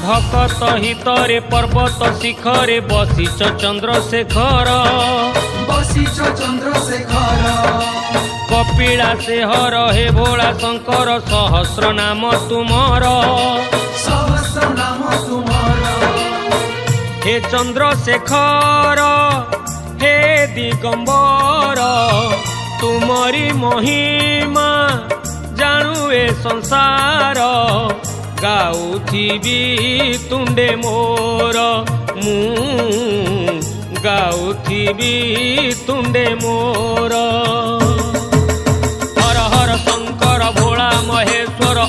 भकत हितरे पर्वत शिखरे बसिच चंद्रशेखर बसिच चंद्रशेखर कपिलासे हर हे भोला शंकर सहस्र नाम तुमर सहस्र नाम तुमर हे चंद्रशेखर हे दिगंबर तुमरी महिमा जानू ए संसार गाउथिबी तुंडे मोर मु गाउथिबी तुंडे मोर हर हर शंकर भोला महेश्वर